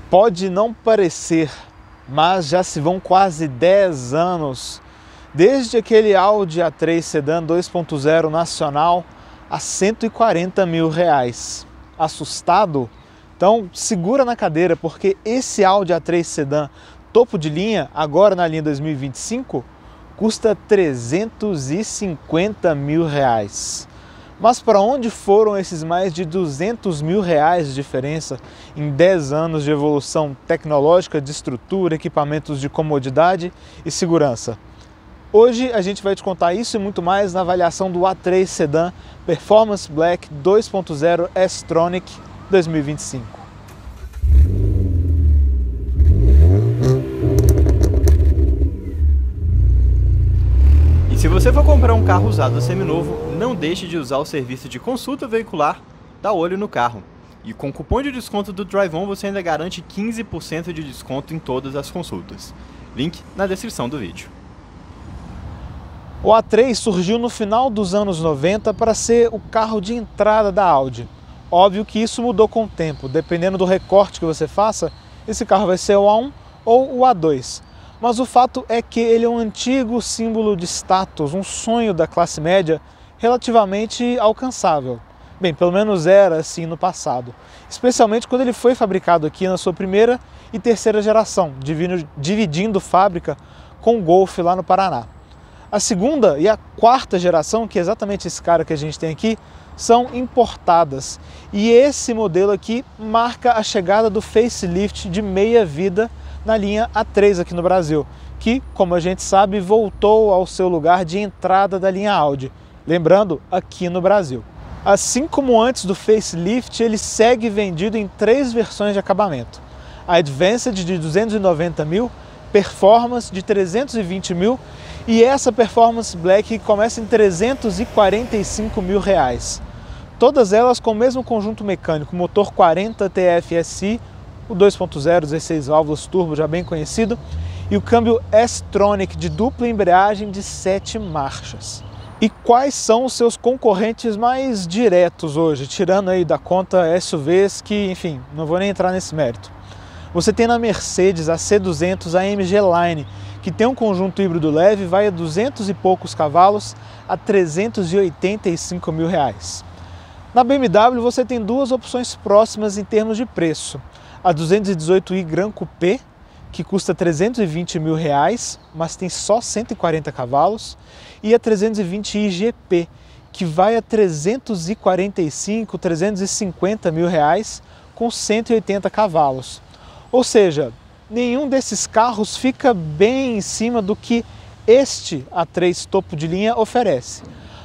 Pode não parecer, mas já se vão quase 10 anos desde aquele Audi A3 Sedan 2.0 nacional a R$140 mil. Assustado? Então segura na cadeira, porque esse Audi A3 Sedan topo de linha, agora na linha 2025, custa R$350 mil. Mas para onde foram esses mais de R$200 mil de diferença em 10 anos de evolução tecnológica, de estrutura, equipamentos de comodidade e segurança? Hoje a gente vai te contar isso e muito mais na avaliação do A3 Sedan Performance Black 2.0 S-Tronic 2025. E se você for comprar um carro usado seminovo, não deixe de usar o serviço de consulta veicular Dá Olho no Carro. E com o cupom de desconto do DriveOn você ainda garante 15% de desconto em todas as consultas. Link na descrição do vídeo. O A3 surgiu no final dos anos 90 para ser o carro de entrada da Audi. Óbvio que isso mudou com o tempo, dependendo do recorte que você faça, esse carro vai ser o A1 ou o A2. Mas o fato é que ele é um antigo símbolo de status, um sonho da classe média relativamente alcançável. Bem, pelo menos era assim no passado, especialmente quando ele foi fabricado aqui na sua primeira e terceira geração, dividindo fábrica com o Golf lá no Paraná. A segunda e a quarta geração, que é exatamente esse cara que a gente tem aqui, são importadas. E esse modelo aqui marca a chegada do facelift de meia-vida na linha A3 aqui no Brasil, que, como a gente sabe, voltou ao seu lugar de entrada da linha Audi, lembrando, aqui no Brasil. Assim como antes do facelift, ele segue vendido em 3 versões de acabamento. A Advanced de 290 mil, Performance de 320 mil e essa Performance Black começa em R$345 mil. Todas elas com o mesmo conjunto mecânico, motor 40 TFSI, o 2.0, 16 válvulas turbo já bem conhecido, e o câmbio S-Tronic de dupla embreagem de 7 marchas. E quais são os seus concorrentes mais diretos hoje, tirando aí da conta SUVs que, enfim, não vou nem entrar nesse mérito. Você tem na Mercedes a C200 AMG Line, que tem um conjunto híbrido leve, vai a 200 e poucos cavalos a R$385 mil. Na BMW você tem 2 opções próximas em termos de preço. A 218i Gran Coupé, que custa R$320 mil, mas tem só 140 cavalos, e a 320i GP, que vai a 345, 350 mil com 180 cavalos. Ou seja, nenhum desses carros fica bem em cima do que este A3 topo de linha oferece.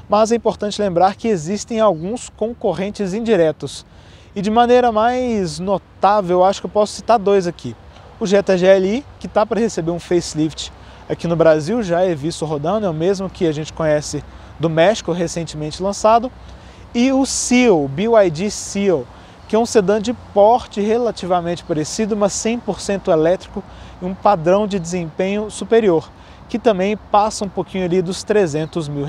Mas é importante lembrar que existem alguns concorrentes indiretos. E de maneira mais notável, acho que eu posso citar 2 aqui. O Jetta GLI, que está para receber um facelift aqui no Brasil, já é visto rodando, é o mesmo que a gente conhece do México, recentemente lançado. E o Seal, BYD Seal, que é um sedã de porte relativamente parecido, mas 100% elétrico e um padrão de desempenho superior, que também passa um pouquinho ali dos R$300 mil.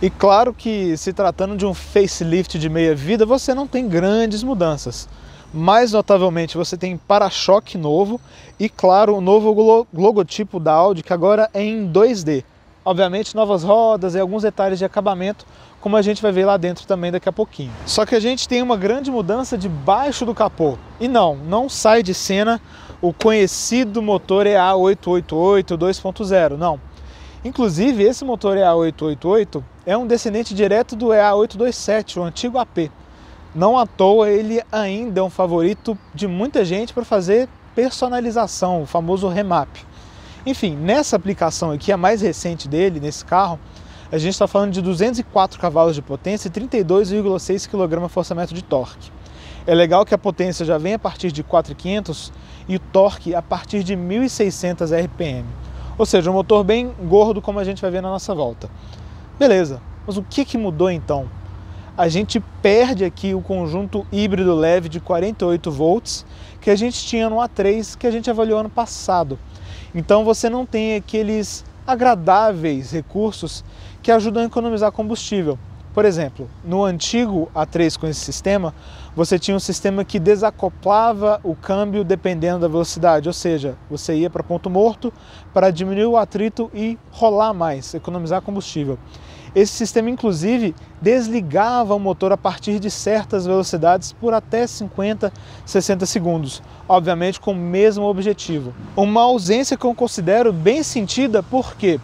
E claro que, se tratando de um facelift de meia-vida, você não tem grandes mudanças. Mais notavelmente, você tem para-choque novo e, claro, o novo logotipo da Audi, que agora é em 2D. Obviamente, novas rodas e alguns detalhes de acabamento, como a gente vai ver lá dentro também daqui a pouquinho. Só que a gente tem uma grande mudança debaixo do capô. E não sai de cena o conhecido motor EA888 2.0, não. Inclusive, esse motor EA888 é um descendente direto do EA827, o antigo AP. Não à toa, ele ainda é um favorito de muita gente para fazer personalização, o famoso remap. Enfim, nessa aplicação aqui, a mais recente dele, nesse carro, a gente está falando de 204 cavalos de potência e 32,6 kgfm de torque. É legal que a potência já vem a partir de 4.500 e o torque a partir de 1.600 RPM. Ou seja, um motor bem gordo, como a gente vai ver na nossa volta. Beleza, mas o que mudou então? A gente perde aqui o conjunto híbrido leve de 48 volts que a gente tinha no A3, que a gente avaliou ano passado. Então você não tem aqueles agradáveis recursos que ajudam a economizar combustível. Por exemplo, no antigo A3 com esse sistema, você tinha um sistema que desacoplava o câmbio dependendo da velocidade, ou seja, você ia para ponto morto para diminuir o atrito e rolar mais, economizar combustível. Esse sistema, inclusive, desligava o motor a partir de certas velocidades por até 50, 60 segundos, obviamente com o mesmo objetivo. Uma ausência que eu considero bem sentida, porque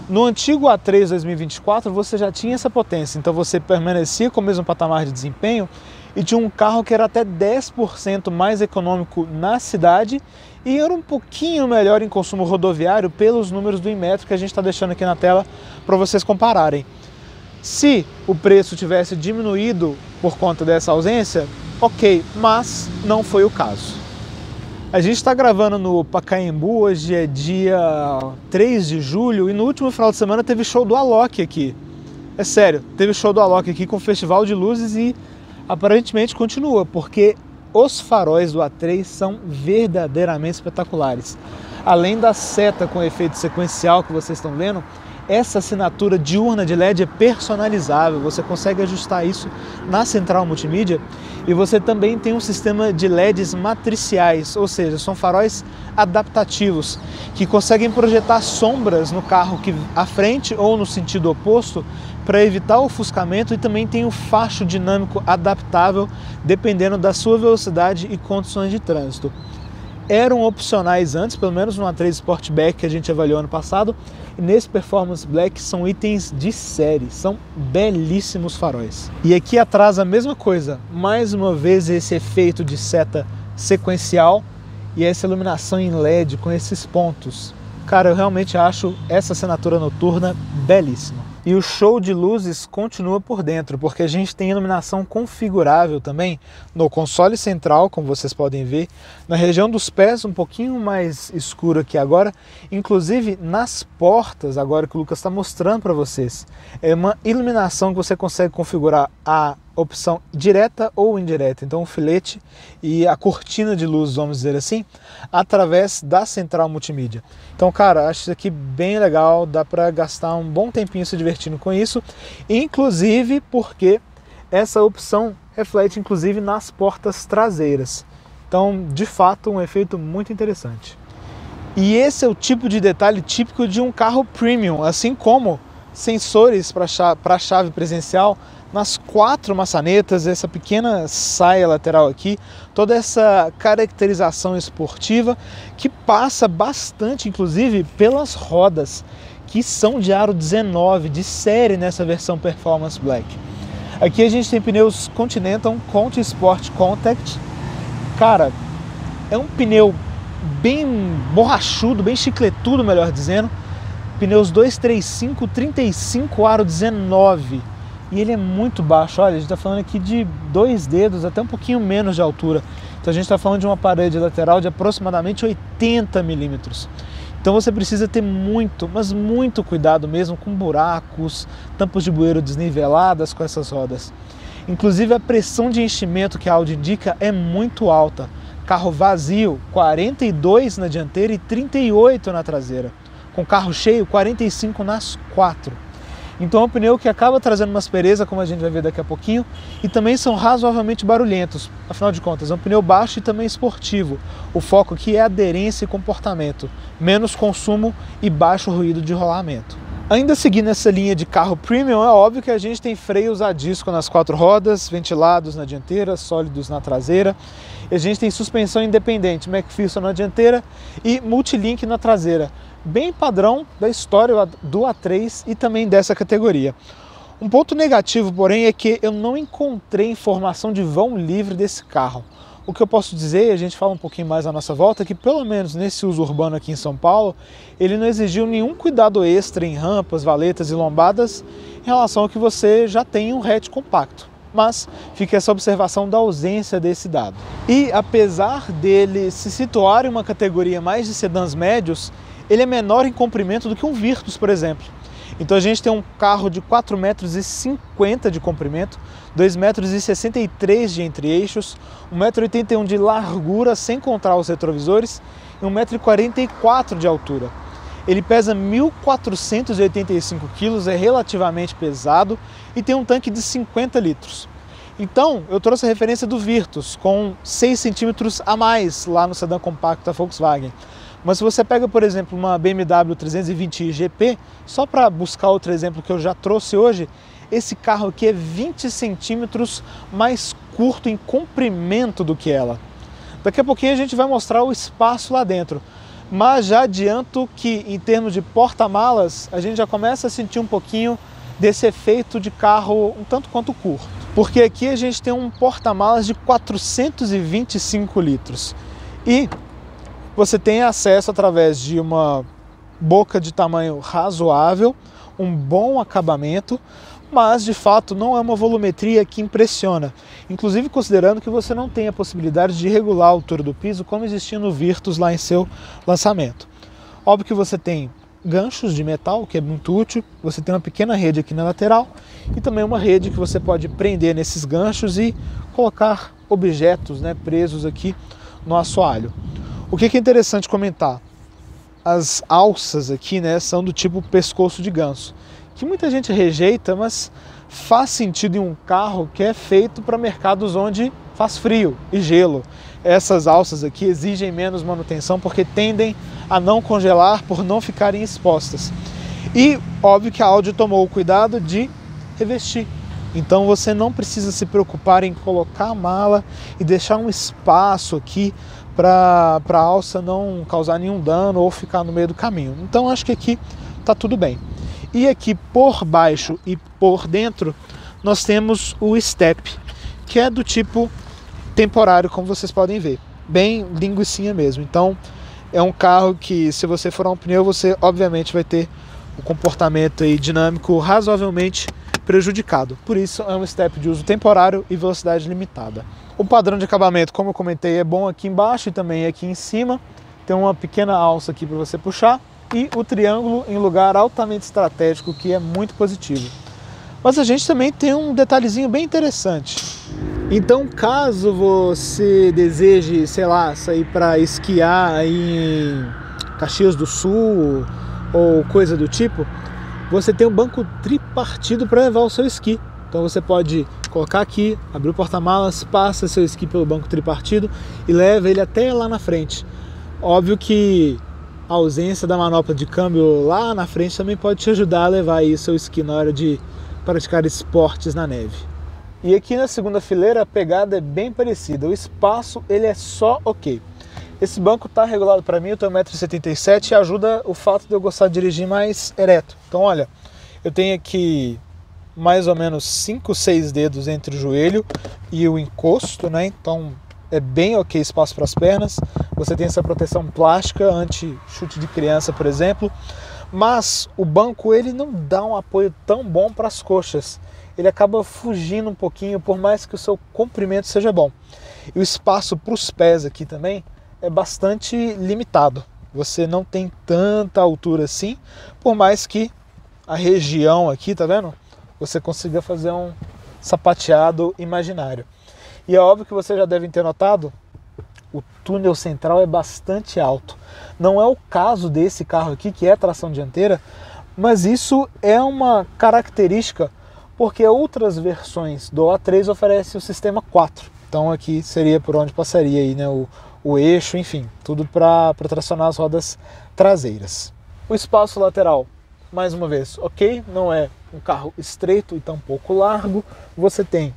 no antigo A3 2024 você já tinha essa potência, então você permanecia com o mesmo patamar de desempenho e tinha um carro que era até 10% mais econômico na cidade e era um pouquinho melhor em consumo rodoviário pelos números do Inmetro que a gente está deixando aqui na tela para vocês compararem. Se o preço tivesse diminuído por conta dessa ausência, ok, mas não foi o caso. A gente está gravando no Pacaembu, hoje é dia 3 de julho e no último final de semana teve show do Alok aqui. É sério, teve show do Alok aqui com o Festival de Luzes e aparentemente continua, porque os faróis do A3 são verdadeiramente espetaculares. Além da seta com efeito sequencial que vocês estão vendo, essa assinatura diurna de LED é personalizável, você consegue ajustar isso na central multimídia e você também tem um sistema de LEDs matriciais, ou seja, são faróis adaptativos que conseguem projetar sombras no carro à frente ou no sentido oposto para evitar o ofuscamento e também tem o facho dinâmico adaptável dependendo da sua velocidade e condições de trânsito. Eram opcionais antes, pelo menos no A3 Sportback que a gente avaliou ano passado, e nesse Performance Black são itens de série, são belíssimos faróis. E aqui atrás a mesma coisa, mais uma vez esse efeito de seta sequencial e essa iluminação em LED com esses pontos. Cara, eu realmente acho essa assinatura noturna belíssima. E o show de luzes continua por dentro, porque a gente tem iluminação configurável também no console central, como vocês podem ver, na região dos pés um pouquinho mais escuro aqui agora, inclusive nas portas, agora que o Lucas está mostrando para vocês. É uma iluminação que você consegue configurar a opção direta ou indireta, então o filete e a cortina de luz, vamos dizer assim, através da central multimídia. Então, cara, acho isso aqui bem legal, dá para gastar um bom tempinho se divertindo com isso, inclusive porque essa opção reflete inclusive nas portas traseiras. Então, de fato, um efeito muito interessante. E esse é o tipo de detalhe típico de um carro premium, assim como sensores para a chave presencial nas 4 maçanetas, essa pequena saia lateral aqui, toda essa caracterização esportiva que passa bastante, inclusive, pelas rodas, que são de aro 19, de série nessa versão Performance Black. Aqui a gente tem pneus Continental Conti Sport Contact. Cara, é um pneu bem borrachudo, bem chicletudo, melhor dizendo. Pneus 235/35 aro 19. E ele é muito baixo, olha, a gente está falando aqui de 2 dedos, até um pouquinho menos de altura. Então a gente está falando de uma parede lateral de aproximadamente 80 milímetros. Então você precisa ter muito, mas muito cuidado mesmo com buracos, tampas de bueiro desniveladas com essas rodas. Inclusive a pressão de enchimento que a Audi indica é muito alta. Carro vazio, 42 na dianteira e 38 na traseira. Com carro cheio, 45 nas 4. Então é um pneu que acaba trazendo uma aspereza, como a gente vai ver daqui a pouquinho, e também são razoavelmente barulhentos. Afinal de contas, é um pneu baixo e também esportivo. O foco aqui é aderência e comportamento, menos consumo e baixo ruído de rolamento. Ainda seguindo essa linha de carro premium, é óbvio que a gente tem freios a disco nas 4 rodas, ventilados na dianteira, sólidos na traseira. E a gente tem suspensão independente, McPherson na dianteira e Multilink na traseira. Bem padrão da história do A3 e também dessa categoria. Um ponto negativo, porém, é que eu não encontrei informação de vão livre desse carro. O que eu posso dizer, e a gente fala um pouquinho mais à nossa volta, é que pelo menos nesse uso urbano aqui em São Paulo, ele não exigiu nenhum cuidado extra em rampas, valetas e lombadas em relação ao que você já tem em um hatch compacto. Mas fica essa observação da ausência desse dado. E apesar dele se situar em uma categoria mais de sedãs médios, ele é menor em comprimento do que um Virtus, por exemplo. Então a gente tem um carro de 4,50 metros de comprimento, 2,63 metros de entre-eixos, 1,81 m de largura sem contar os retrovisores e 1,44 m de altura. Ele pesa 1.485 kg, é relativamente pesado e tem um tanque de 50 litros. Então, eu trouxe a referência do Virtus, com 6 centímetros a mais lá no sedã compacto da Volkswagen. Mas se você pega, por exemplo, uma BMW 320i GP, só para buscar outro exemplo que eu já trouxe hoje, esse carro aqui é 20 centímetros mais curto em comprimento do que ela. Daqui a pouquinho a gente vai mostrar o espaço lá dentro. Mas já adianto que, em termos de porta-malas, a gente já começa a sentir um pouquinho desse efeito de carro um tanto quanto curto. Porque aqui a gente tem um porta-malas de 425 litros. E você tem acesso através de uma boca de tamanho razoável, um bom acabamento, mas de fato não é uma volumetria que impressiona. Inclusive considerando que você não tem a possibilidade de regular a altura do piso como existia no Virtus lá em seu lançamento. Óbvio que você tem ganchos de metal, que é muito útil, você tem uma pequena rede aqui na lateral e também uma rede que você pode prender nesses ganchos e colocar objetos, né, presos aqui no assoalho. O que é interessante comentar? As alças aqui, né, são do tipo pescoço de ganso, que muita gente rejeita, mas faz sentido em um carro que é feito para mercados onde faz frio e gelo. Essas alças aqui exigem menos manutenção porque tendem a não congelar por não ficarem expostas. E óbvio que a Audi tomou o cuidado de revestir. Então você não precisa se preocupar em colocar a mala e deixar um espaço aqui para a alça não causar nenhum dano ou ficar no meio do caminho. Então acho que aqui está tudo bem. E aqui por baixo e por dentro nós temos o step, que é do tipo temporário, como vocês podem ver, bem linguicinha mesmo. Então é um carro que, se você furar um pneu, você obviamente vai ter um comportamento aí dinâmico razoavelmente prejudicado. Por isso é um step de uso temporário e velocidade limitada. O padrão de acabamento, como eu comentei, é bom aqui embaixo e também aqui em cima. Tem uma pequena alça aqui para você puxar e o triângulo em lugar altamente estratégico, que é muito positivo. Mas a gente também tem um detalhezinho bem interessante. Então, caso você deseje, sei lá, sair para esquiar aí em Caxias do Sul ou coisa do tipo, você tem um banco tripartido para levar o seu esqui. Então você pode colocar aqui, abrir o porta-malas, passa seu esqui pelo banco tripartido e leva ele até lá na frente. Óbvio que a ausência da manopla de câmbio lá na frente também pode te ajudar a levar aí seu esqui na hora de praticar esportes na neve. E aqui na segunda fileira a pegada é bem parecida, o espaço ele é só ok. Esse banco está regulado para mim, eu tenho 1,77 m e ajuda o fato de eu gostar de dirigir mais ereto. Então olha, eu tenho aqui mais ou menos 5, 6 dedos entre o joelho e o encosto, né? Então é bem ok espaço para as pernas. Você tem essa proteção plástica anti-chute de criança, por exemplo. Mas o banco ele não dá um apoio tão bom para as coxas. Ele acaba fugindo um pouquinho, por mais que o seu comprimento seja bom. E o espaço para os pés aqui também é bastante limitado. Você não tem tanta altura assim, por mais que a região aqui, tá vendo? Você consiga fazer um sapateado imaginário. E é óbvio que vocês já devem ter notado, o túnel central é bastante alto. Não é o caso desse carro aqui, que é tração dianteira, mas isso é uma característica porque outras versões do A3 oferecem o sistema 4. Então aqui seria por onde passaria aí, né, o eixo, enfim, tudo para tracionar as rodas traseiras. O espaço lateral, mais uma vez, ok, não é um carro estreito e tampouco largo. Você tem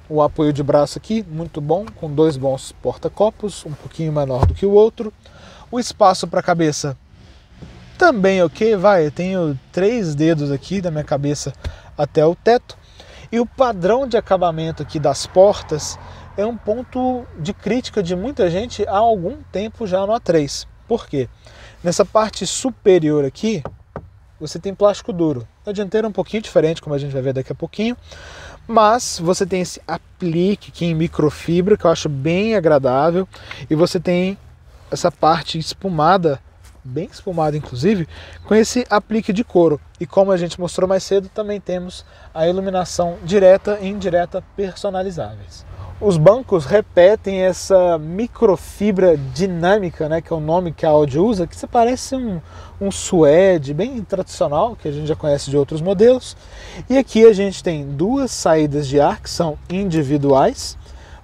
o apoio de braço aqui, muito bom, com 2 bons porta-copos, um pouquinho menor do que o outro. O espaço para a cabeça também ok, eu tenho 3 dedos aqui da minha cabeça até o teto. E o padrão de acabamento aqui das portas é um ponto de crítica de muita gente há algum tempo já no A3. Por quê? Nessa parte superior aqui, você tem plástico duro. A dianteira é um pouquinho diferente, como a gente vai ver daqui a pouquinho. Mas você tem esse aplique aqui em microfibra, que eu acho bem agradável. E você tem essa parte espumada, bem espumada inclusive, com esse aplique de couro. E como a gente mostrou mais cedo, também temos a iluminação direta e indireta personalizáveis. Os bancos repetem essa microfibra dinâmica, né, que é o nome que a Audi usa, que se parece um suede bem tradicional, que a gente já conhece de outros modelos. E aqui a gente tem duas saídas de ar que são individuais.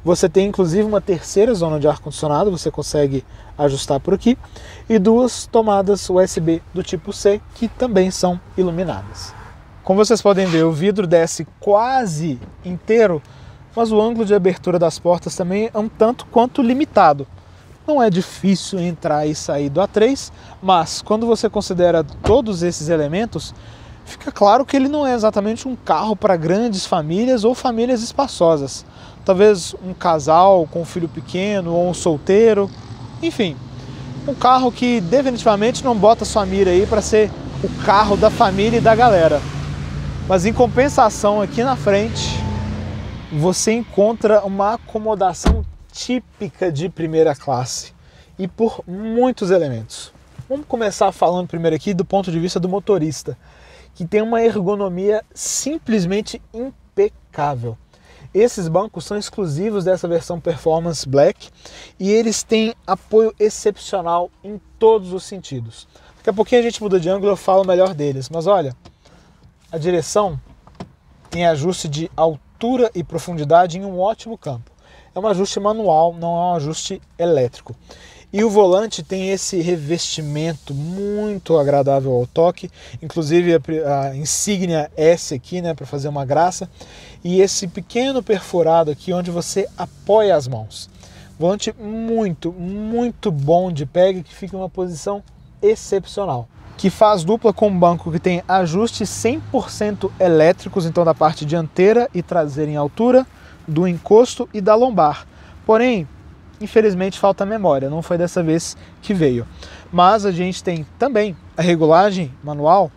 Você tem inclusive uma terceira zona de ar-condicionado, você consegue ajustar por aqui. E duas tomadas USB do tipo C, que também são iluminadas. Como vocês podem ver, o vidro desce quase inteiro, mas o ângulo de abertura das portas também é um tanto quanto limitado. Não é difícil entrar e sair do A3, mas quando você considera todos esses elementos, fica claro que ele não é exatamente um carro para grandes famílias ou famílias espaçosas. Talvez um casal com um filho pequeno ou um solteiro, enfim. Um carro que definitivamente não bota sua mira aí para ser o carro da família e da galera. Mas em compensação, aqui na frente, você encontra uma acomodação típica de primeira classe e por muitos elementos. Vamos começar falando primeiro aqui do ponto de vista do motorista, que tem uma ergonomia simplesmente impecável. Esses bancos são exclusivos dessa versão Performance Black e eles têm apoio excepcional em todos os sentidos. Daqui a pouquinho a gente muda de ângulo e eu falo melhor deles, mas olha, a direção tem ajuste de altura e profundidade em um ótimo campo. É um ajuste manual, não é um ajuste elétrico. E o volante tem esse revestimento muito agradável ao toque, inclusive a insígnia S aqui, né, para fazer uma graça, e esse pequeno perfurado aqui onde você apoia as mãos. Volante muito, muito bom de pega, que fica em uma posição excepcional, que faz dupla com um banco que tem ajustes 100% elétricos, então da parte dianteira e traseira em altura, do encosto e da lombar. Porém, infelizmente falta memória, não foi dessa vez que veio. Mas a gente tem também a regulagem manual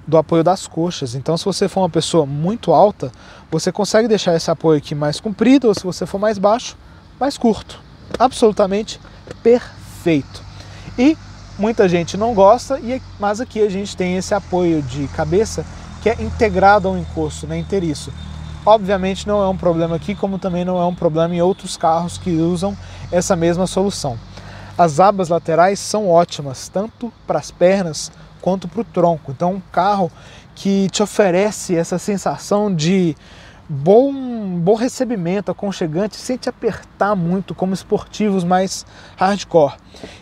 do apoio das coxas. Então se você for uma pessoa muito alta, você consegue deixar esse apoio aqui mais comprido, ou se você for mais baixo, mais curto. Absolutamente perfeito. E muita gente não gosta, mas aqui a gente tem esse apoio de cabeça que é integrado ao encosto, né, inteiriço. Obviamente não é um problema aqui, como também não é um problema em outros carros que usam essa mesma solução. As abas laterais são ótimas, tanto para as pernas quanto para o tronco. Então um carro que te oferece essa sensação de bom recebimento, aconchegante, sem te apertar muito, como esportivos mais hardcore.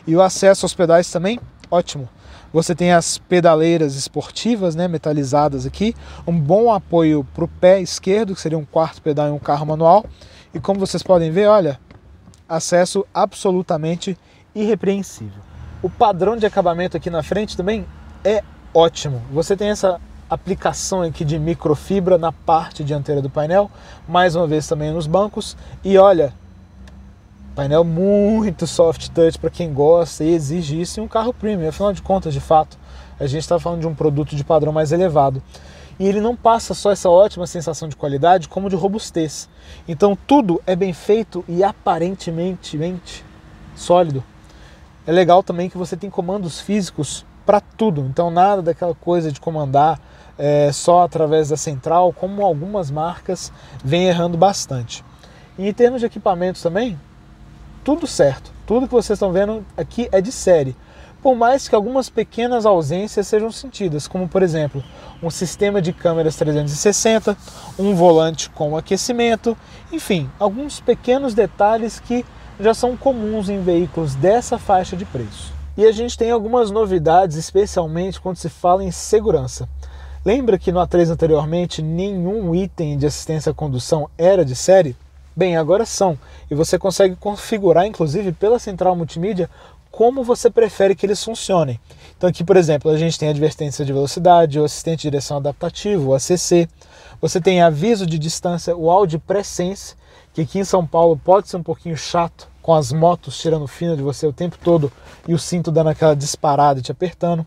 E o acesso aos pedais também, ótimo. Você tem as pedaleiras esportivas, né, metalizadas aqui, um bom apoio para o pé esquerdo, que seria um quarto pedal em um carro manual. E como vocês podem ver, olha, acesso absolutamente irrepreensível. O padrão de acabamento aqui na frente também é ótimo. Você tem essa aplicação aqui de microfibra na parte dianteira do painel, mais uma vez também nos bancos. E olha, painel muito soft touch para quem gosta e exige isso em um carro premium. Afinal de contas, de fato, a gente está falando de um produto de padrão mais elevado. E ele não passa só essa ótima sensação de qualidade, como de robustez. Então tudo é bem feito e aparentemente sólido. É legal também que você tem comandos físicos para tudo. Então nada daquela coisa de comandar só através da central, como algumas marcas vêm errando bastante. E em termos de equipamentos também, tudo certo. Tudo que vocês estão vendo aqui é de série. Por mais que algumas pequenas ausências sejam sentidas, como por exemplo, um sistema de câmeras 360, um volante com aquecimento, enfim, alguns pequenos detalhes que já são comuns em veículos dessa faixa de preço. E a gente tem algumas novidades, especialmente quando se fala em segurança. Lembra que no A3 anteriormente nenhum item de assistência à condução era de série? Bem, agora são, e você consegue configurar, inclusive pela central multimídia, como você prefere que eles funcionem. Então aqui, por exemplo, a gente tem advertência de velocidade, o assistente de direção adaptativo, o ACC. Você tem aviso de distância, o Audi Pressense, que aqui em São Paulo pode ser um pouquinho chato, com as motos tirando fino de você o tempo todo e o cinto dando aquela disparada e te apertando.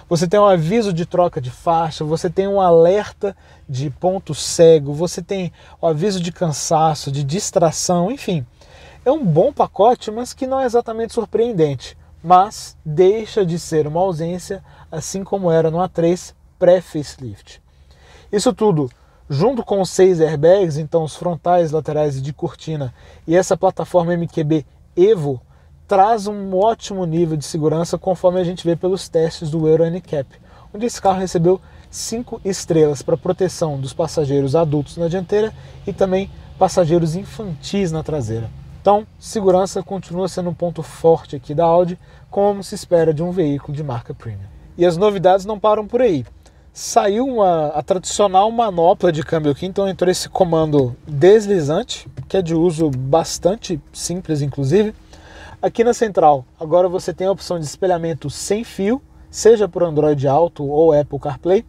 Você tem um aviso de troca de faixa, você tem um alerta de ponto cego, você tem o aviso de cansaço, de distração, enfim. É um bom pacote, mas que não é exatamente surpreendente, mas deixa de ser uma ausência, assim como era no A3 pré-facelift. Isso tudo junto com os 6 airbags, então os frontais, laterais e de cortina, e essa plataforma MQB Evo, traz um ótimo nível de segurança, conforme a gente vê pelos testes do Euro NCAP, onde esse carro recebeu 5 estrelas para proteção dos passageiros adultos na dianteira e também passageiros infantis na traseira. Então, segurança continua sendo um ponto forte aqui da Audi, como se espera de um veículo de marca premium. E as novidades não param por aí. Saiu a tradicional manopla de câmbio aqui, então entrou esse comando deslizante, que é de uso bastante simples, inclusive. Aqui na central, agora você tem a opção de espelhamento sem fio, seja por Android Auto ou Apple CarPlay.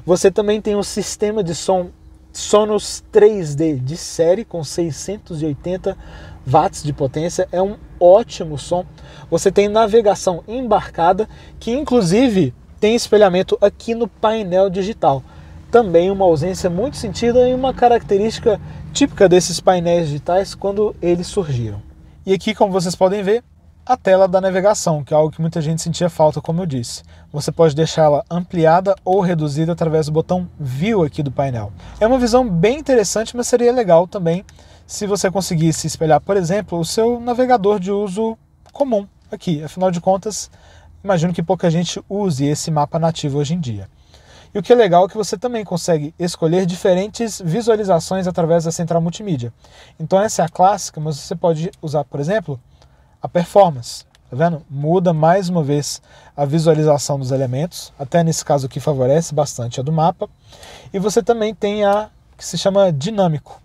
Você também tem um sistema de som Sonos 3D de série com 680 watts de potência, é um ótimo som. Você tem navegação embarcada, que inclusive tem espelhamento aqui no painel digital. Também uma ausência muito sentida e uma característica típica desses painéis digitais quando eles surgiram. E aqui, como vocês podem ver, a tela da navegação, que é algo que muita gente sentia falta, como eu disse. Você pode deixar ela ampliada ou reduzida através do botão View aqui do painel. É uma visão bem interessante, mas seria legal também se você conseguisse espelhar, por exemplo, o seu navegador de uso comum aqui. Afinal de contas, imagino que pouca gente use esse mapa nativo hoje em dia. E o que é legal é que você também consegue escolher diferentes visualizações através da central multimídia. Então essa é a clássica, mas você pode usar, por exemplo, a performance. Tá vendo? Muda mais uma vez a visualização dos elementos, até nesse caso aqui favorece bastante a do mapa. E você também tem a que se chama dinâmico.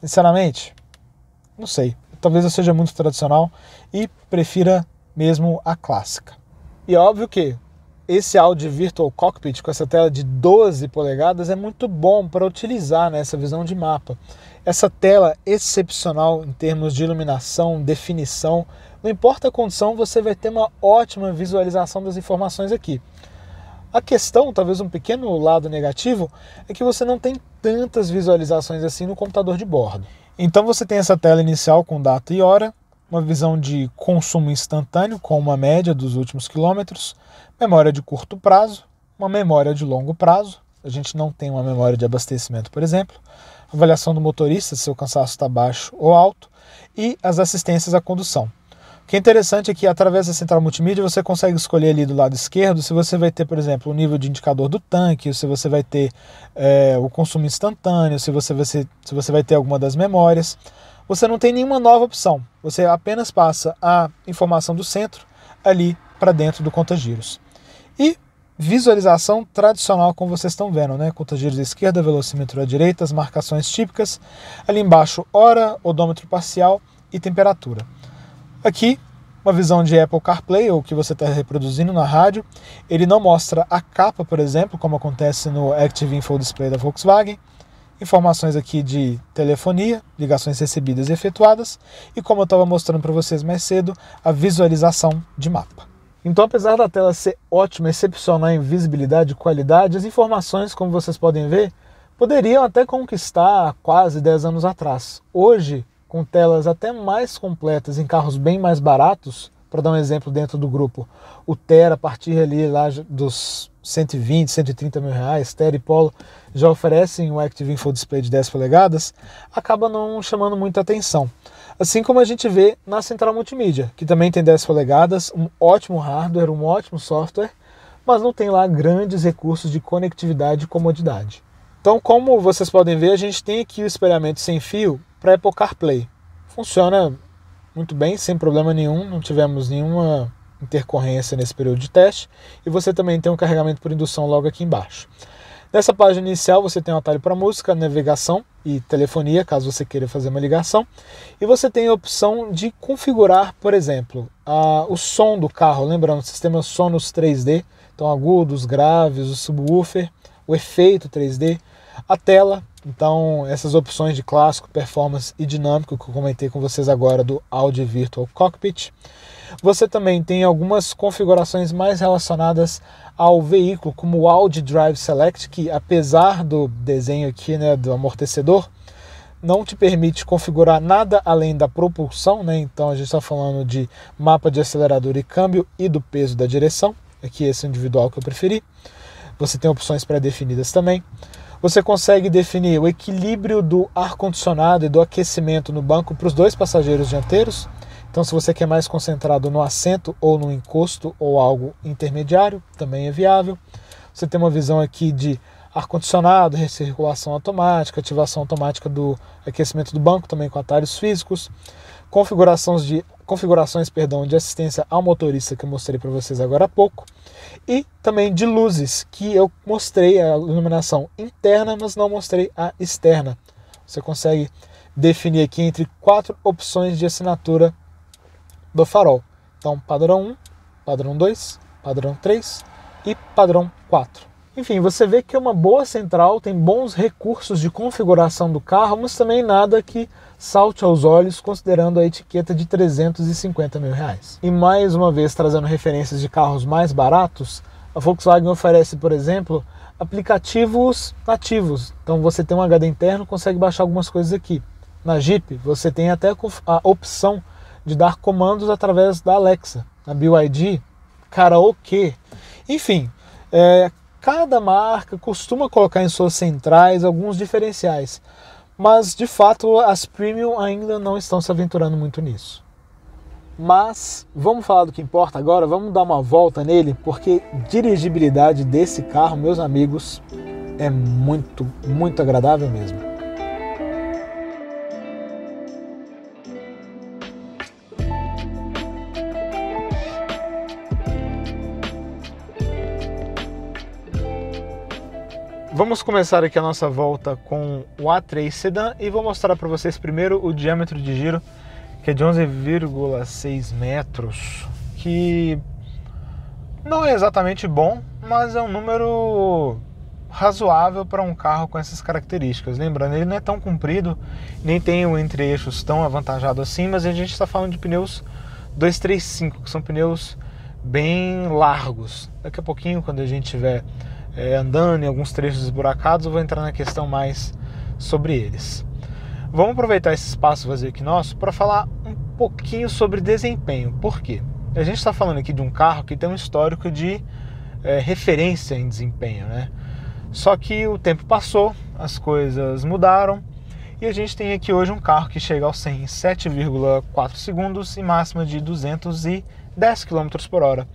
Sinceramente, não sei. Talvez eu seja muito tradicional e prefira mesmo a clássica. E é óbvio que esse Audi Virtual Cockpit com essa tela de 12 polegadas é muito bom para utilizar nessa visão de mapa. Essa tela excepcional em termos de iluminação, definição, não importa a condição, você vai ter uma ótima visualização das informações aqui. A questão, talvez um pequeno lado negativo, é que você não tem tantas visualizações assim no computador de bordo. Então você tem essa tela inicial com data e hora, uma visão de consumo instantâneo com uma média dos últimos quilômetros, memória de curto prazo, uma memória de longo prazo, a gente não tem uma memória de abastecimento, por exemplo, avaliação do motorista, se seu cansaço está baixo ou alto, e as assistências à condução. O que é interessante é que através da central multimídia você consegue escolher ali do lado esquerdo se você vai ter, por exemplo, o nível de indicador do tanque, se você vai ter o consumo instantâneo, se você vai ter alguma das memórias. Você não tem nenhuma nova opção, você apenas passa a informação do centro ali para dentro do conta-giros. E visualização tradicional, como vocês estão vendo, né? Conta-giros à esquerda, velocímetro à direita, as marcações típicas. Ali embaixo, hora, odômetro parcial e temperatura. Aqui, uma visão de Apple CarPlay, ou que você está reproduzindo na rádio. Ele não mostra a capa, por exemplo, como acontece no Active Info Display da Volkswagen. Informações aqui de telefonia, ligações recebidas e efetuadas. E como eu estava mostrando para vocês mais cedo, a visualização de mapa. Então, apesar da tela ser ótima, excepcional em visibilidade e qualidade, as informações, como vocês podem ver, poderiam até conquistar quase 10 anos atrás. Hoje, com telas até mais completas em carros bem mais baratos, para dar um exemplo dentro do grupo, o Terra, a partir ali lá dos 120, 130 mil reais, Terra e Polo já oferecem um Active Info Display de 10 polegadas, acaba não chamando muita atenção. Assim como a gente vê na central multimídia, que também tem 10 polegadas, um ótimo hardware, um ótimo software, mas não tem lá grandes recursos de conectividade e comodidade. Então, como vocês podem ver, a gente tem aqui o espelhamento sem fio para Apple CarPlay. Funciona muito bem, sem problema nenhum, não tivemos nenhuma intercorrência nesse período de teste, e você também tem um carregamento por indução logo aqui embaixo. Nessa página inicial você tem um atalho para música, navegação e telefonia, caso você queira fazer uma ligação. E você tem a opção de configurar, por exemplo, o som do carro, lembrando, o sistema Sonos 3D, então agudos, graves, o subwoofer, o efeito 3D, a tela, então essas opções de clássico, performance e dinâmico que eu comentei com vocês agora do Audi Virtual Cockpit. Você também tem algumas configurações mais relacionadas ao veículo, como o Audi Drive Select, que apesar do desenho aqui, né, do amortecedor, não te permite configurar nada além da propulsão, né? Então a gente está falando de mapa de acelerador e câmbio e do peso da direção, aqui esse individual que eu preferi. Você tem opções pré-definidas também. Você consegue definir o equilíbrio do ar-condicionado e do aquecimento no banco para os dois passageiros dianteiros. Então, se você quer mais concentrado no assento ou no encosto ou algo intermediário, também é viável. Você tem uma visão aqui de ar-condicionado, recirculação automática, ativação automática do aquecimento do banco, também com atalhos físicos, configurações de assistência ao motorista que eu mostrei para vocês agora há pouco, e também de luzes, que eu mostrei a iluminação interna, mas não mostrei a externa. Você consegue definir aqui entre 4 opções de assinatura do farol. Então, padrão 1, padrão 2, padrão 3 e padrão 4. Enfim, você vê que é uma boa central, tem bons recursos de configuração do carro, mas também nada que salte aos olhos considerando a etiqueta de R$350 mil. E mais uma vez, trazendo referências de carros mais baratos, a Volkswagen oferece, por exemplo, aplicativos nativos. Então você tem um HD interno, consegue baixar algumas coisas aqui. Na Jeep, você tem até a opção de dar comandos através da Alexa. Na BYD, karaokê. Enfim, cada marca costuma colocar em suas centrais alguns diferenciais, mas de fato as premium ainda não estão se aventurando muito nisso. Mas vamos falar do que importa agora, vamos dar uma volta nele, porque dirigibilidade desse carro, meus amigos, é muito, muito agradável mesmo. Vamos começar aqui a nossa volta com o A3 Sedan e vou mostrar para vocês primeiro o diâmetro de giro, que é de 11,6 metros, que não é exatamente bom, mas é um número razoável para um carro com essas características. Lembrando, ele não é tão comprido, nem tem o entre-eixos tão avantajado assim, mas a gente está falando de pneus 235, que são pneus bem largos. Daqui a pouquinho, quando a gente tiver andando em alguns trechos esburacados, eu vou entrar na questão mais sobre eles. Vamos aproveitar esse espaço vazio aqui nosso para falar um pouquinho sobre desempenho. Por quê? A gente está falando aqui de um carro que tem um histórico de referência em desempenho, né? Só que o tempo passou, as coisas mudaram e a gente tem aqui hoje um carro que chega ao 100 em 7,4 segundos e máxima de 210 km por hora.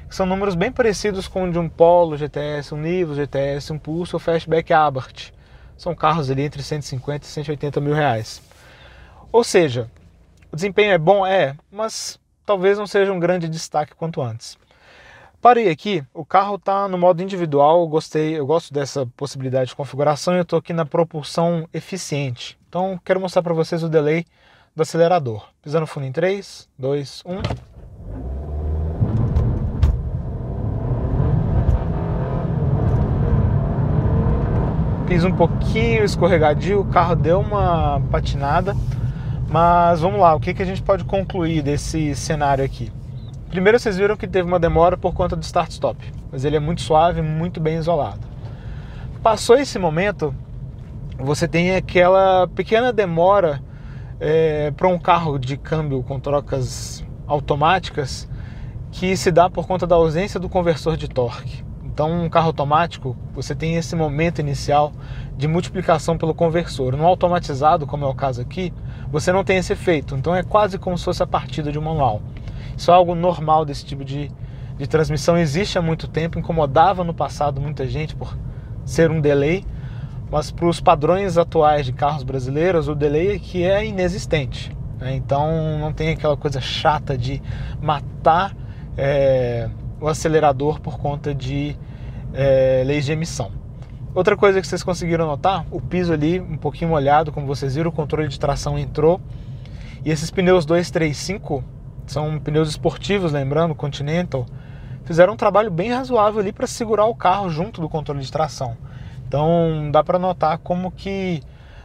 São números bem parecidos com o de um Polo GTS, um Nivus GTS, um Pulse ou Fastback Abarth. São carros ali entre 150 e 180 mil reais. Ou seja, o desempenho é bom? Mas talvez não seja um grande destaque quanto antes. Parei aqui, o carro está no modo individual, eu gosto dessa possibilidade de configuração e eu estou aqui na propulsão eficiente. Então quero mostrar para vocês o delay do acelerador. Pisando fundo em 3, 2, 1... Fiz um pouquinho escorregadio, o carro deu uma patinada, mas vamos lá, o que a gente pode concluir desse cenário aqui? Primeiro, vocês viram que teve uma demora por conta do start-stop, mas ele é muito suave, muito bem isolado. Passou esse momento, você tem aquela pequena demora para um carro de câmbio com trocas automáticas que se dá por conta da ausência do conversor de torque. Então, um carro automático, você tem esse momento inicial de multiplicação pelo conversor. No automatizado, como é o caso aqui, você não tem esse efeito. Então, é quase como se fosse a partida de um manual. Isso é algo normal desse tipo de transmissão. Existe há muito tempo, incomodava no passado muita gente por ser um delay, mas para os padrões atuais de carros brasileiros, o delay aqui é inexistente, né? Então, não tem aquela coisa chata de matar o acelerador por conta de leis de emissão. Outra coisa que vocês conseguiram notar, o piso ali um pouquinho molhado, como vocês viram, o controle de tração entrou. E esses pneus 235 são pneus esportivos, lembrando, Continental, fizeram um trabalho bem razoável ali para segurar o carro junto do controle de tração. Então dá para notar como que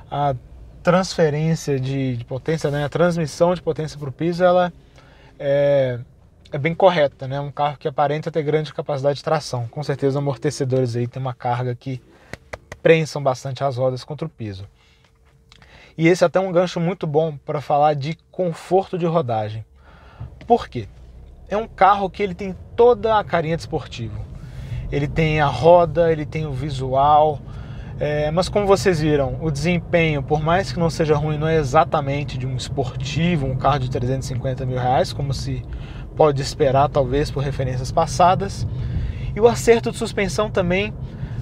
a transferência de potência, né, a transmissão de potência para o piso, ela é bem correta, né? Um carro que aparenta ter grande capacidade de tração. Com certeza os amortecedores aí tem uma carga que prensam bastante as rodas contra o piso. E esse é até um gancho muito bom para falar de conforto de rodagem. Por quê? É um carro que ele tem toda a carinha de esportivo. Ele tem a roda, ele tem o visual, Mas como vocês viram, o desempenho, por mais que não seja ruim, não é exatamente de um esportivo, um carro de 350 mil reais, como se pode esperar talvez por referências passadas. E o acerto de suspensão também,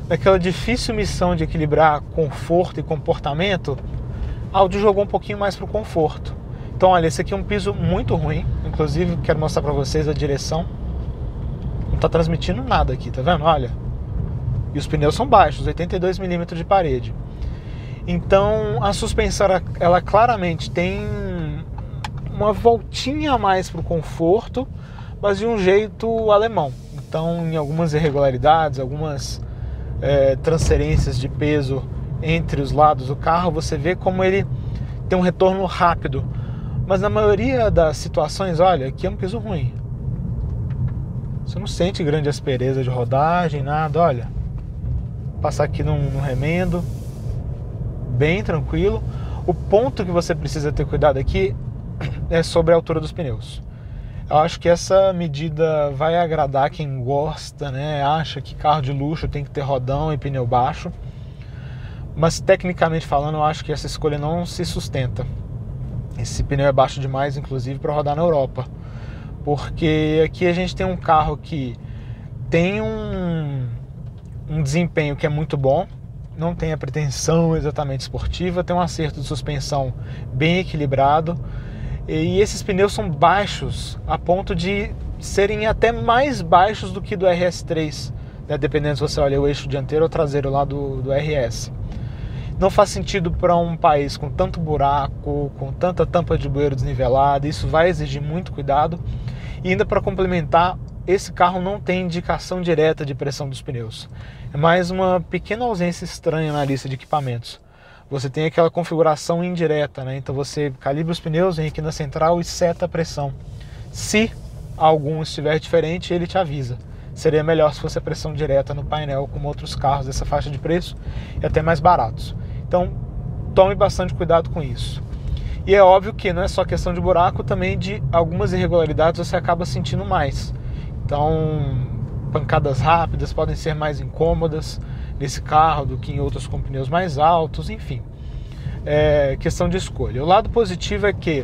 naquela difícil missão de equilibrar conforto e comportamento, a Audi jogou um pouquinho mais para o conforto. Então olha, esse aqui é um piso muito ruim, inclusive quero mostrar para vocês a direção. Não está transmitindo nada aqui, tá vendo? Olha. E os pneus são baixos, 82 milímetros de parede. Então a suspensão, ela claramente tem uma voltinha a mais para o conforto, mas de um jeito alemão. Então em algumas irregularidades, algumas transferências de peso entre os lados do carro, você vê como ele tem um retorno rápido. Mas na maioria das situações, olha, aqui é um piso ruim. Você não sente grande aspereza de rodagem, nada, olha. Passar aqui num remendo, bem tranquilo. O ponto que você precisa ter cuidado aqui é sobre a altura dos pneus. Eu acho que essa medida vai agradar quem gosta, né? Acha que carro de luxo tem que ter rodão e pneu baixo. Mas tecnicamente falando, eu acho que essa escolha não se sustenta. Esse pneu é baixo demais, inclusive, para rodar na Europa. Porque aqui a gente tem um carro que tem um desempenho que é muito bom, não tem a pretensão exatamente esportiva, tem um acerto de suspensão bem equilibrado, e esses pneus são baixos a ponto de serem até mais baixos do que do RS3, né, dependendo se você olha o eixo dianteiro ou traseiro lá do RS. Não faz sentido para um país com tanto buraco, com tanta tampa de bueiro desnivelada, isso vai exigir muito cuidado. E ainda para complementar, esse carro não tem indicação direta de pressão dos pneus. É mais uma pequena ausência estranha na lista de equipamentos. Você tem aquela configuração indireta, né? Então você calibra os pneus, vem aqui na central e seta a pressão. Se algum estiver diferente, ele te avisa. Seria melhor se fosse a pressão direta no painel, como outros carros dessa faixa de preço e até mais baratos. Então tome bastante cuidado com isso. E é óbvio que não é só questão de buraco, também de algumas irregularidades você acaba sentindo mais. Então, pancadas rápidas podem ser mais incômodas nesse carro do que em outros com pneus mais altos, enfim. É questão de escolha. O lado positivo é que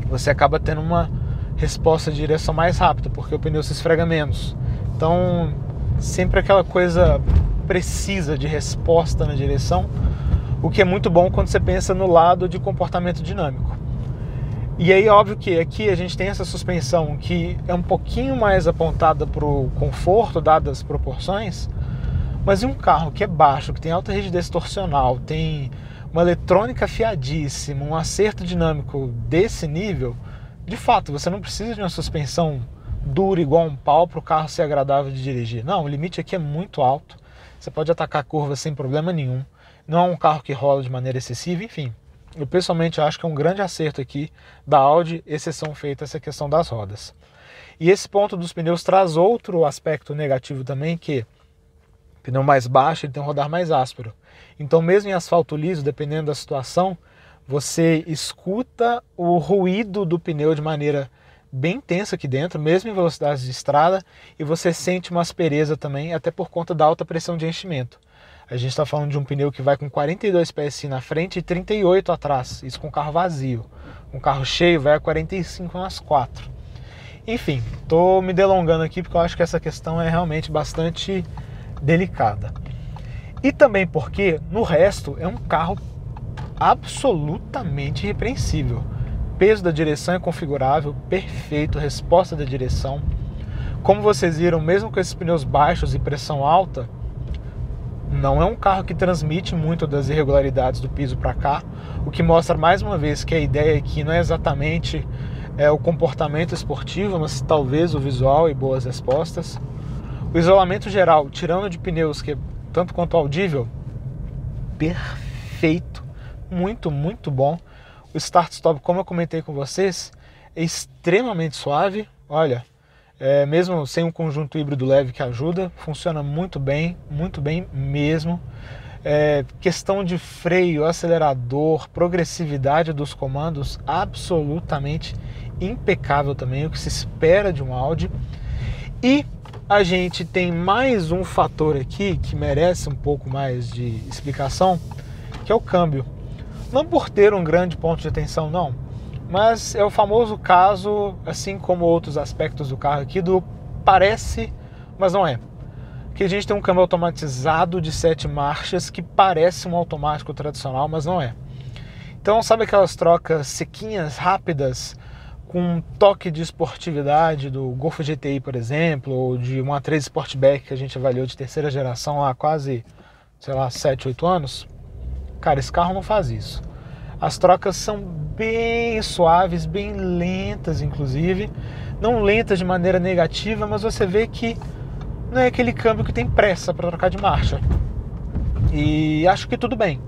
você acaba tendo uma resposta de direção mais rápida, porque o pneu se esfrega menos. Então, sempre aquela coisa precisa de resposta na direção, o que é muito bom quando você pensa no lado de comportamento dinâmico. E aí, óbvio que aqui a gente tem essa suspensão que é um pouquinho mais apontada para o conforto, dadas as proporções, mas em um carro que é baixo, que tem alta rigidez torsional, tem uma eletrônica afiadíssima, um acerto dinâmico desse nível, de fato, você não precisa de uma suspensão dura igual um pau para o carro ser agradável de dirigir. Não, o limite aqui é muito alto, você pode atacar a curva sem problema nenhum, não é um carro que rola de maneira excessiva, enfim. Eu pessoalmente acho que é um grande acerto aqui da Audi, exceção feita essa questão das rodas. E esse ponto dos pneus traz outro aspecto negativo também, que pneu mais baixo ele tem um rodar mais áspero. Então mesmo em asfalto liso, dependendo da situação, você escuta o ruído do pneu de maneira bem intensa aqui dentro, mesmo em velocidades de estrada, e você sente uma aspereza também, até por conta da alta pressão de enchimento. A gente está falando de um pneu que vai com 42 PSI na frente e 38 atrás, isso com carro vazio. Um carro cheio vai a 45 nas 4. Enfim, estou me delongando aqui porque eu acho que essa questão é realmente bastante delicada. E também porque, no resto, é um carro absolutamente irrepreensível. Peso da direção é configurável, perfeito, resposta da direção. Como vocês viram, mesmo com esses pneus baixos e pressão alta, não é um carro que transmite muito das irregularidades do piso para cá, o que mostra mais uma vez que a ideia aqui não é exatamente o comportamento esportivo, mas talvez o visual e boas respostas. O isolamento geral, tirando de pneus, que é tanto quanto audível, perfeito, muito, muito bom. O start-stop, como eu comentei com vocês, é extremamente suave, olha. Mesmo sem um conjunto híbrido leve que ajuda, funciona muito bem mesmo. Questão de freio, acelerador, progressividade dos comandos, absolutamente impecável também, o que se espera de um Audi. E a gente tem mais um fator aqui que merece um pouco mais de explicação, que é o câmbio. Não por ter um grande ponto de atenção, não, mas é o famoso caso, assim como outros aspectos do carro aqui, do parece, mas não é. Que a gente tem um câmbio automatizado de 7 marchas que parece um automático tradicional, mas não é. Então, sabe aquelas trocas sequinhas, rápidas, com um toque de esportividade do Golf GTI, por exemplo, ou de uma A3 Sportback que a gente avaliou de terceira geração há quase, sei lá, 7, 8 anos? Cara, esse carro não faz isso. As trocas são bem suaves, bem lentas, inclusive. Não lentas de maneira negativa, mas você vê que não é aquele câmbio que tem pressa para trocar de marcha. E acho que tudo bem.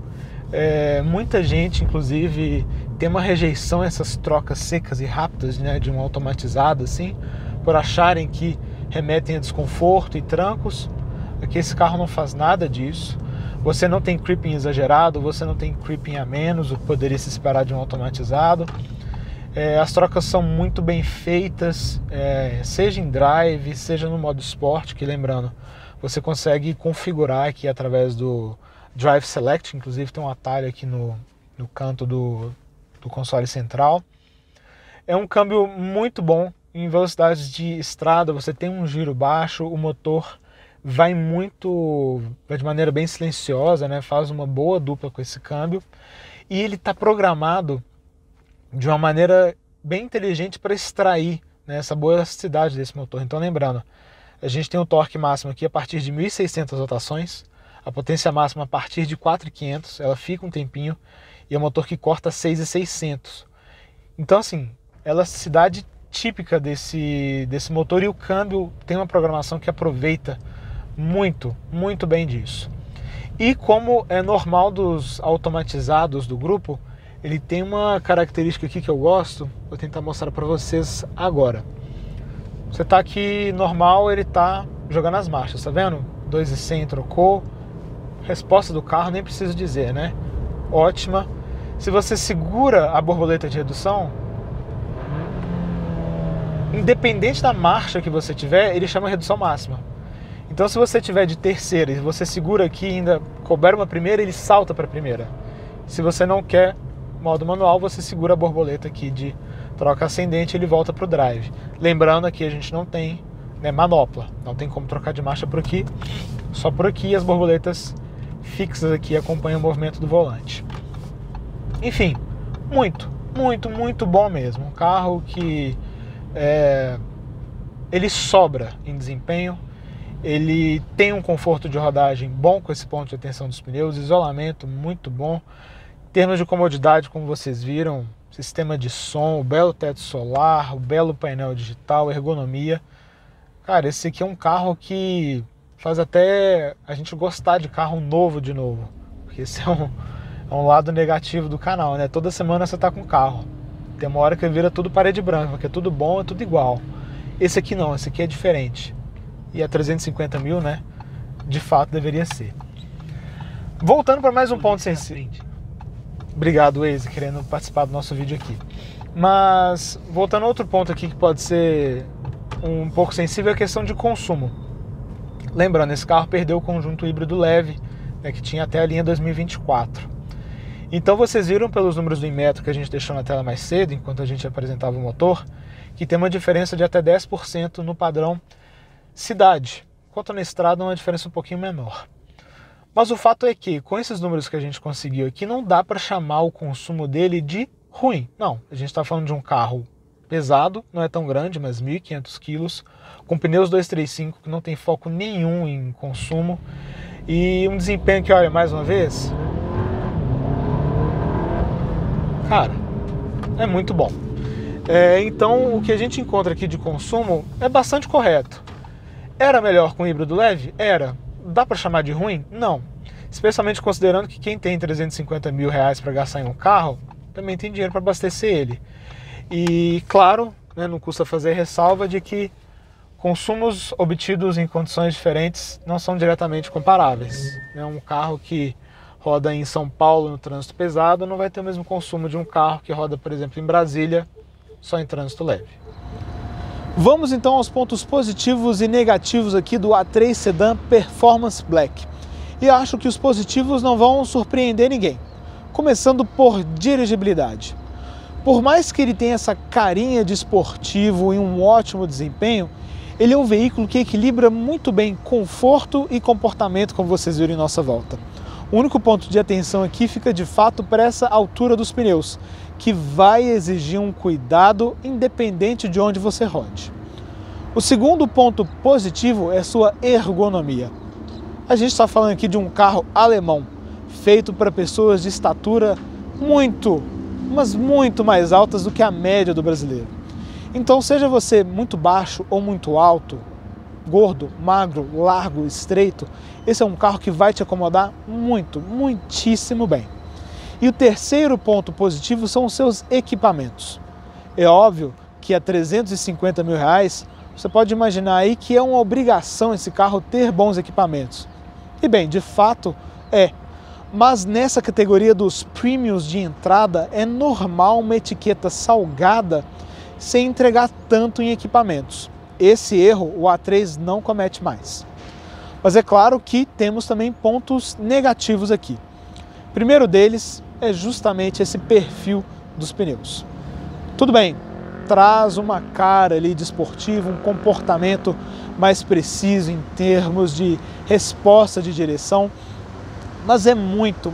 Muita gente, inclusive, tem uma rejeição a essas trocas secas e rápidas, né, de um automatizado assim, por acharem que remetem a desconforto e trancos. Aqui esse carro não faz nada disso. Você não tem creeping exagerado, você não tem creeping a menos, o que poderia se esperar de um automatizado. As trocas são muito bem feitas, seja em drive, seja no modo Sport, que lembrando, você consegue configurar aqui através do Drive Select, inclusive tem um atalho aqui no canto do console central. É um câmbio muito bom, em velocidades de estrada você tem um giro baixo, o motor vai de maneira bem silenciosa, né? Faz uma boa dupla com esse câmbio, e ele está programado de uma maneira bem inteligente para extrair, né, essa boa elasticidade desse motor. Então lembrando, a gente tem o torque máximo aqui a partir de 1.600 rotações, a potência máxima a partir de 4.500, ela fica um tempinho, e é um motor que corta 6.600. Então assim, elasticidade típica desse motor, e o câmbio tem uma programação que aproveita muito, muito bem disso. E como é normal dos automatizados do grupo, ele tem uma característica aqui que eu gosto, vou tentar mostrar para vocês agora. Você tá aqui normal, ele tá jogando as marchas, tá vendo? 2.100 trocou, resposta do carro nem preciso dizer, né? Ótima. Se você segura a borboleta de redução, independente da marcha que você tiver, ele chama redução máxima. Então se você tiver de terceira e você segura aqui e ainda couber uma primeira, ele salta para a primeira. Se você não quer modo manual, você segura a borboleta aqui de troca ascendente e ele volta para o drive. Lembrando aqui a gente não tem, né, manopla, não tem como trocar de marcha por aqui, só por aqui. As borboletas fixas aqui acompanham o movimento do volante. Enfim, muito, muito, muito bom mesmo. Um carro que ele sobra em desempenho, ele tem um conforto de rodagem bom com esse ponto de atenção dos pneus, isolamento muito bom. Em termos de comodidade, como vocês viram, sistema de som, o belo teto solar, o belo painel digital, ergonomia. Cara, esse aqui é um carro que faz até a gente gostar de carro novo de novo, porque esse é um lado negativo do canal, né? Toda semana você tá com carro, tem uma hora que vira tudo parede branca, porque é tudo bom, é tudo igual. Esse aqui não, esse aqui é diferente. E a 350 mil, né? De fato deveria ser. Voltando para mais um ponto sensível. Obrigado, Waze, querendo participar do nosso vídeo aqui. Mas voltando a outro ponto aqui que pode ser um pouco sensível, é a questão de consumo. Lembrando, esse carro perdeu o conjunto híbrido leve, né, que tinha até a linha 2024. Então vocês viram pelos números do Inmetro que a gente deixou na tela mais cedo, enquanto a gente apresentava o motor, que tem uma diferença de até 10% no padrão cidade, enquanto na estrada uma diferença um pouquinho menor. Mas o fato é que, com esses números que a gente conseguiu aqui, não dá para chamar o consumo dele de ruim. Não, a gente está falando de um carro pesado, não é tão grande, mas 1.500 quilos, com pneus 235 que não tem foco nenhum em consumo, e um desempenho que, olha, mais uma vez, cara, é muito bom. Então, o que a gente encontra aqui de consumo é bastante correto. Era melhor com híbrido leve? Era. Dá para chamar de ruim? Não. Especialmente considerando que quem tem 350 mil reais para gastar em um carro, também tem dinheiro para abastecer ele. E claro, né, não custa fazer ressalva de que consumos obtidos em condições diferentes não são diretamente comparáveis. Um carro que roda em São Paulo no trânsito pesado não vai ter o mesmo consumo de um carro que roda, por exemplo, em Brasília, só em trânsito leve. Vamos então aos pontos positivos e negativos aqui do A3 Sedan Performance Black. E acho que os positivos não vão surpreender ninguém. Começando por dirigibilidade. Por mais que ele tenha essa carinha de esportivo e um ótimo desempenho, ele é um veículo que equilibra muito bem conforto e comportamento, como vocês viram em nossa volta. O único ponto de atenção aqui fica de fato para essa altura dos pneus, que vai exigir um cuidado independente de onde você rode. O segundo ponto positivo é sua ergonomia. A gente está falando aqui de um carro alemão, feito para pessoas de estatura mas muito mais altas do que a média do brasileiro. Então, seja você muito baixo ou muito alto, gordo, magro, largo, estreito, esse é um carro que vai te acomodar muitíssimo bem. E o terceiro ponto positivo são os seus equipamentos. É óbvio que a R$350 mil você pode imaginar aí que é uma obrigação esse carro ter bons equipamentos. E bem, de fato é. Mas nessa categoria dos premiums de entrada é normal uma etiqueta salgada sem entregar tanto em equipamentos. Esse erro o A3 não comete mais. Mas é claro que temos também pontos negativos aqui. O primeiro deles é justamente esse perfil dos pneus. Tudo bem, traz uma cara ali de esportivo, um comportamento mais preciso em termos de resposta de direção, mas é muito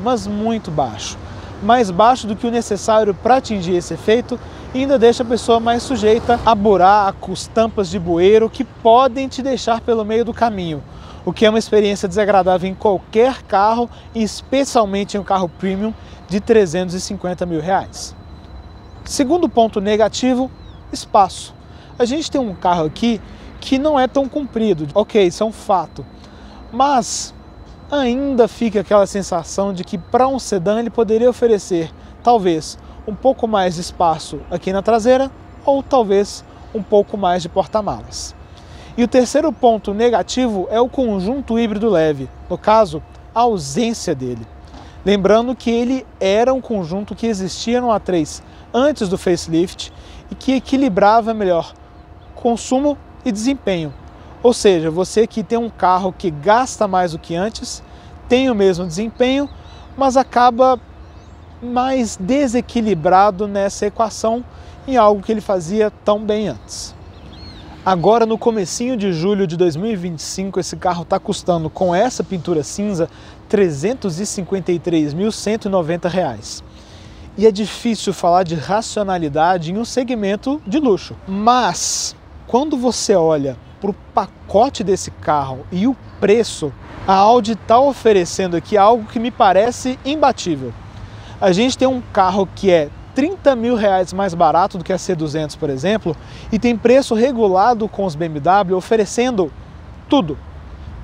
baixo. Mais baixo do que o necessário para atingir esse efeito e ainda deixa a pessoa mais sujeita a buracos, tampas de bueiro que podem te deixar pelo meio do caminho, o que é uma experiência desagradável em qualquer carro, e especialmente em um carro premium de R$350 mil. Segundo ponto negativo, espaço. A gente tem um carro aqui que não é tão comprido, ok, isso é um fato, mas ainda fica aquela sensação de que para um sedã ele poderia oferecer talvez um pouco mais de espaço aqui na traseira ou talvez um pouco mais de porta-malas. E o terceiro ponto negativo é o conjunto híbrido leve, no caso, a ausência dele. Lembrando que ele era um conjunto que existia no A3 antes do facelift e que equilibrava melhor consumo e desempenho. Ou seja, você que tem um carro que gasta mais do que antes, tem o mesmo desempenho, mas acaba mais desequilibrado nessa equação em algo que ele fazia tão bem antes. Agora, no comecinho de julho de 2025, esse carro está custando, com essa pintura cinza, R$353.190. E é difícil falar de racionalidade em um segmento de luxo. Mas, quando você olha para o pacote desse carro e o preço, a Audi está oferecendo aqui algo que me parece imbatível. A gente tem um carro que é R$30 mil mais barato do que a C200, por exemplo, e tem preço regulado com os BMW oferecendo tudo.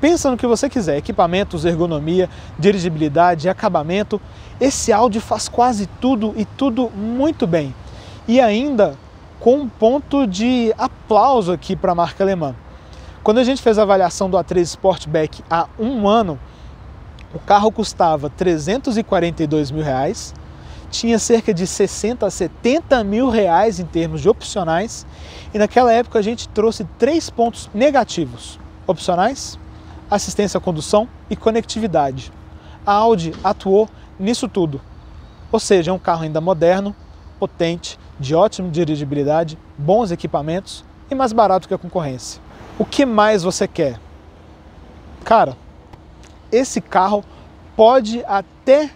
Pensa no que você quiser, equipamentos, ergonomia, dirigibilidade, acabamento. Esse Audi faz quase tudo e tudo muito bem. E ainda com um ponto de aplauso aqui para a marca alemã. Quando a gente fez a avaliação do A3 Sportback há um ano, o carro custava R$342 mil, tinha cerca de 60 a 70 mil reais em termos de opcionais, e naquela época a gente trouxe 3 pontos negativos: opcionais, assistência à condução e conectividade. A Audi atuou nisso tudo, ou seja, é um carro ainda moderno, potente, de ótima dirigibilidade, bons equipamentos e mais barato que a concorrência. O que mais você quer? Cara, esse carro pode até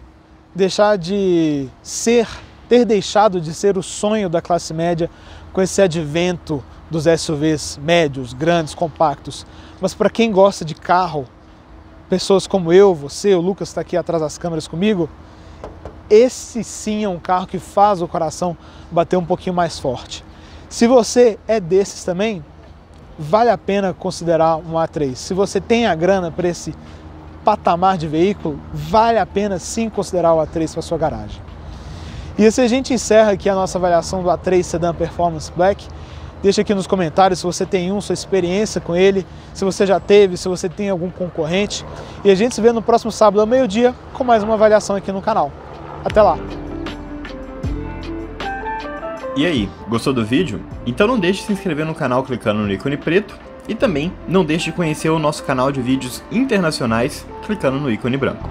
ter deixado de ser o sonho da classe média com esse advento dos SUVs médios, grandes, compactos. Mas para quem gosta de carro, pessoas como eu, você, o Lucas está aqui atrás das câmeras comigo, esse sim é um carro que faz o coração bater um pouquinho mais forte. Se você é desses também, vale a pena considerar um A3. Se você tem a grana para esse patamar de veículo, vale a pena sim considerar o A3 para sua garagem. E assim a gente encerra aqui a nossa avaliação do A3 Sedan Performance Black. Deixa aqui nos comentários se você tem sua experiência com ele, se você já teve, se você tem algum concorrente. E a gente se vê no próximo sábado ao meio-dia com mais uma avaliação aqui no canal. Até lá! E aí, gostou do vídeo? Então não deixe de se inscrever no canal clicando no ícone preto e também não deixe de conhecer o nosso canal de vídeos internacionais clicando no ícone branco.